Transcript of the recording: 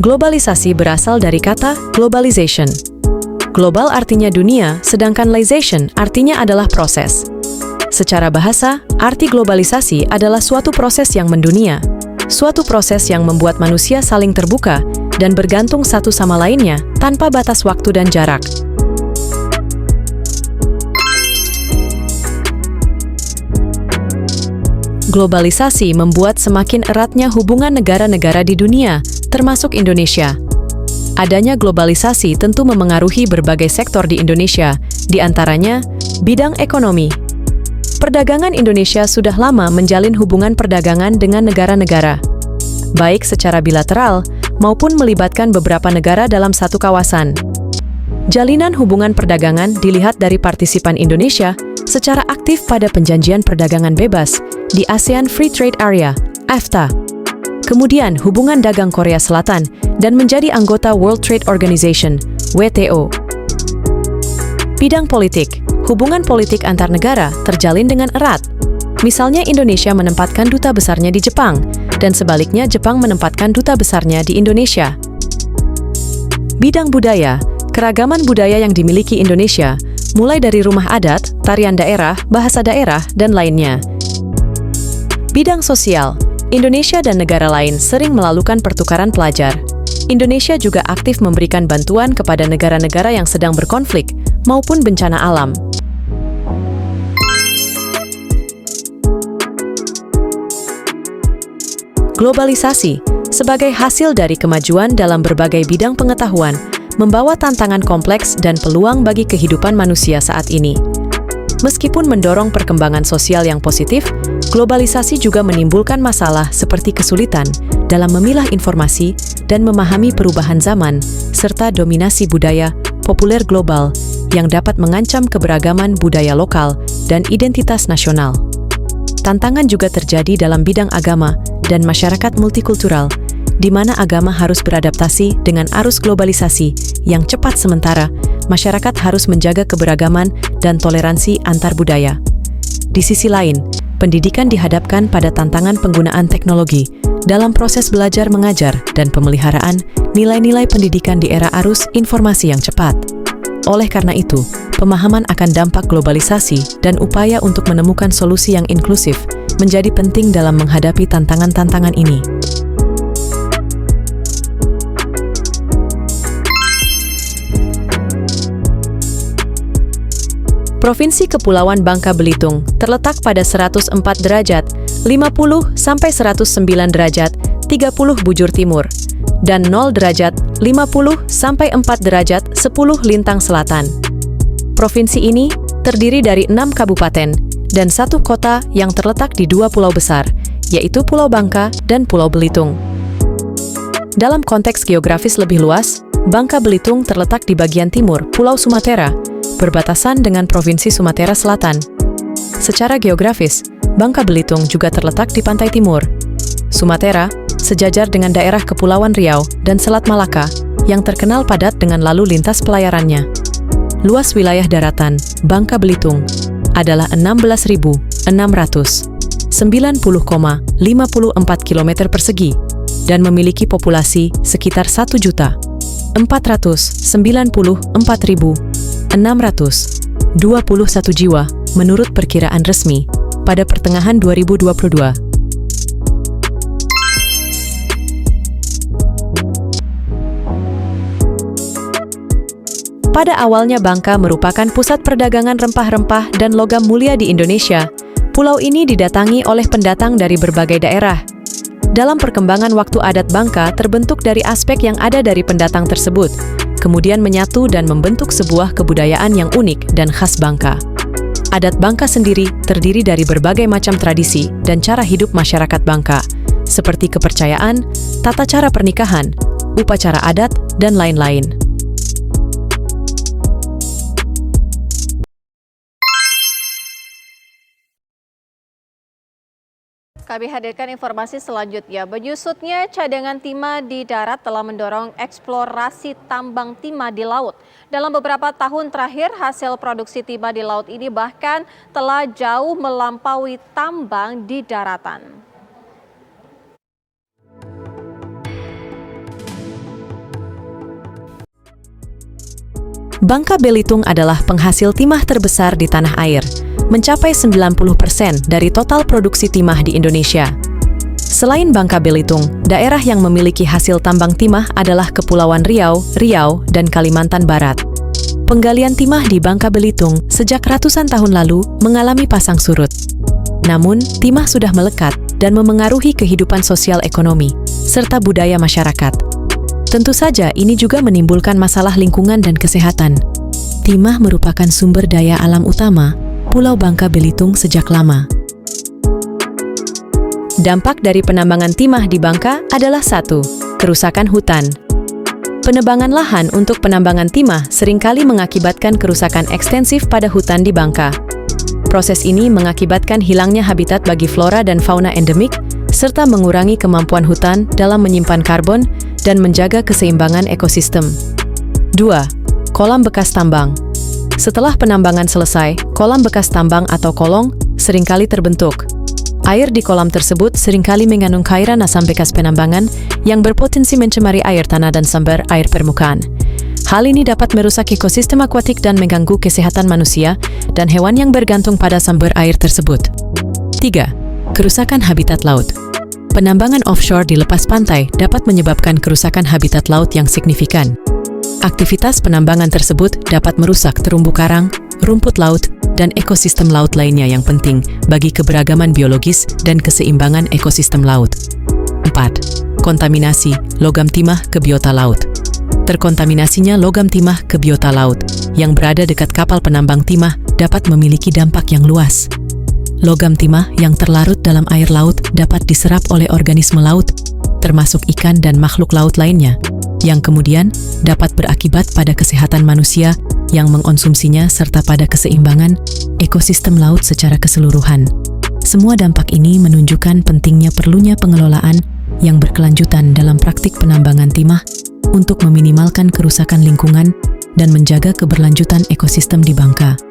Globalisasi berasal dari kata globalization. Global artinya dunia, sedangkan lization artinya adalah proses. Secara bahasa, arti globalisasi adalah suatu proses yang mendunia, suatu proses yang membuat manusia saling terbuka dan bergantung satu sama lainnya tanpa batas waktu dan jarak. Globalisasi membuat semakin eratnya hubungan negara-negara di dunia, termasuk Indonesia. Adanya globalisasi tentu memengaruhi berbagai sektor di Indonesia, di antaranya bidang ekonomi. Perdagangan Indonesia sudah lama menjalin hubungan perdagangan dengan negara-negara, baik secara bilateral maupun melibatkan beberapa negara dalam satu kawasan. Jalinan hubungan perdagangan dilihat dari partisipan Indonesia secara aktif pada Perjanjian Perdagangan Bebas di ASEAN Free Trade Area, AFTA. Kemudian hubungan dagang Korea Selatan dan menjadi anggota World Trade Organization, WTO. Bidang politik, hubungan politik antar negara terjalin dengan erat. Misalnya Indonesia menempatkan duta besarnya di Jepang, dan sebaliknya Jepang menempatkan duta besarnya di Indonesia. Bidang budaya, keragaman budaya yang dimiliki Indonesia, mulai dari rumah adat, tarian daerah, bahasa daerah, dan lainnya. Bidang sosial, Indonesia dan negara lain sering melakukan pertukaran pelajar. Indonesia juga aktif memberikan bantuan kepada negara-negara yang sedang berkonflik maupun bencana alam. Globalisasi, sebagai hasil dari kemajuan dalam berbagai bidang pengetahuan, membawa tantangan kompleks dan peluang bagi kehidupan manusia saat ini. Meskipun mendorong perkembangan sosial yang positif, globalisasi juga menimbulkan masalah seperti kesulitan dalam memilah informasi dan memahami perubahan zaman, serta dominasi budaya populer global yang dapat mengancam keberagaman budaya lokal dan identitas nasional. Tantangan juga terjadi dalam bidang agama dan masyarakat multikultural, di mana agama harus beradaptasi dengan arus globalisasi yang cepat, sementara masyarakat harus menjaga keberagaman dan toleransi antar budaya. Di sisi lain, pendidikan dihadapkan pada tantangan penggunaan teknologi dalam proses belajar mengajar dan pemeliharaan nilai-nilai pendidikan di era arus informasi yang cepat. Oleh karena itu, pemahaman akan dampak globalisasi dan upaya untuk menemukan solusi yang inklusif menjadi penting dalam menghadapi tantangan-tantangan ini. Provinsi Kepulauan Bangka Belitung terletak pada 104 derajat 50 sampai 109 derajat 30 bujur timur dan 0 derajat 50 sampai 4 derajat 10 lintang selatan. Provinsi ini terdiri dari 6 kabupaten dan 1 kota yang terletak di 2 pulau besar, yaitu Pulau Bangka dan Pulau Belitung. Dalam konteks geografis lebih luas, Bangka Belitung terletak di bagian timur Pulau Sumatera, berbatasan dengan Provinsi Sumatera Selatan. Secara geografis, Bangka Belitung juga terletak di pantai timur Sumatera, sejajar dengan daerah Kepulauan Riau dan Selat Malaka, yang terkenal padat dengan lalu lintas pelayarannya. Luas wilayah daratan Bangka Belitung adalah 16.690,54 km persegi dan memiliki populasi sekitar 1.494.621 jiwa menurut perkiraan resmi pada pertengahan 2022. Pada awalnya Bangka merupakan pusat perdagangan rempah-rempah dan logam mulia di Indonesia. Pulau ini didatangi oleh pendatang dari berbagai daerah. Dalam perkembangan waktu, adat Bangka terbentuk dari aspek yang ada dari pendatang tersebut, kemudian menyatu dan membentuk sebuah kebudayaan yang unik dan khas Bangka. Adat Bangka sendiri terdiri dari berbagai macam tradisi dan cara hidup masyarakat Bangka, seperti kepercayaan, tata cara pernikahan, upacara adat, dan lain-lain. Kami hadirkan informasi selanjutnya. Menyusutnya cadangan timah di darat telah mendorong eksplorasi tambang timah di laut. Dalam beberapa tahun terakhir, hasil produksi timah di laut ini bahkan telah jauh melampaui tambang di daratan. Bangka Belitung adalah penghasil timah terbesar di tanah air, mencapai 90% dari total produksi timah di Indonesia. Selain Bangka Belitung, daerah yang memiliki hasil tambang timah adalah Kepulauan Riau, dan Kalimantan Barat. Penggalian timah di Bangka Belitung sejak ratusan tahun lalu mengalami pasang surut. Namun, timah sudah melekat dan memengaruhi kehidupan sosial ekonomi, serta budaya masyarakat. Tentu saja ini juga menimbulkan masalah lingkungan dan kesehatan. Timah merupakan sumber daya alam utama Pulau Bangka Belitung sejak lama. Dampak dari penambangan timah di Bangka adalah 1. Kerusakan hutan. Penebangan lahan untuk penambangan timah seringkali mengakibatkan kerusakan ekstensif pada hutan di Bangka. Proses ini mengakibatkan hilangnya habitat bagi flora dan fauna endemik, serta mengurangi kemampuan hutan dalam menyimpan karbon dan menjaga keseimbangan ekosistem. 2. Kolam bekas tambang. Setelah penambangan selesai, kolam bekas tambang atau kolong seringkali terbentuk. Air di kolam tersebut seringkali mengandung cairan asam bekas penambangan yang berpotensi mencemari air tanah dan sumber air permukaan. Hal ini dapat merusak ekosistem akuatik dan mengganggu kesehatan manusia dan hewan yang bergantung pada sumber air tersebut. 3. Kerusakan habitat laut. Penambangan offshore di lepas pantai dapat menyebabkan kerusakan habitat laut yang signifikan. Aktivitas penambangan tersebut dapat merusak terumbu karang, rumput laut, dan ekosistem laut lainnya yang penting bagi keberagaman biologis dan keseimbangan ekosistem laut. 4. Kontaminasi logam timah ke biota laut. Terkontaminasinya logam timah ke biota laut yang berada dekat kapal penambang timah dapat memiliki dampak yang luas. Logam timah yang terlarut dalam air laut dapat diserap oleh organisme laut, termasuk ikan dan makhluk laut lainnya, yang kemudian dapat berakibat pada kesehatan manusia yang mengonsumsinya serta pada keseimbangan ekosistem laut secara keseluruhan. Semua dampak ini menunjukkan pentingnya perlunya pengelolaan yang berkelanjutan dalam praktik penambangan timah untuk meminimalkan kerusakan lingkungan dan menjaga keberlanjutan ekosistem di Bangka.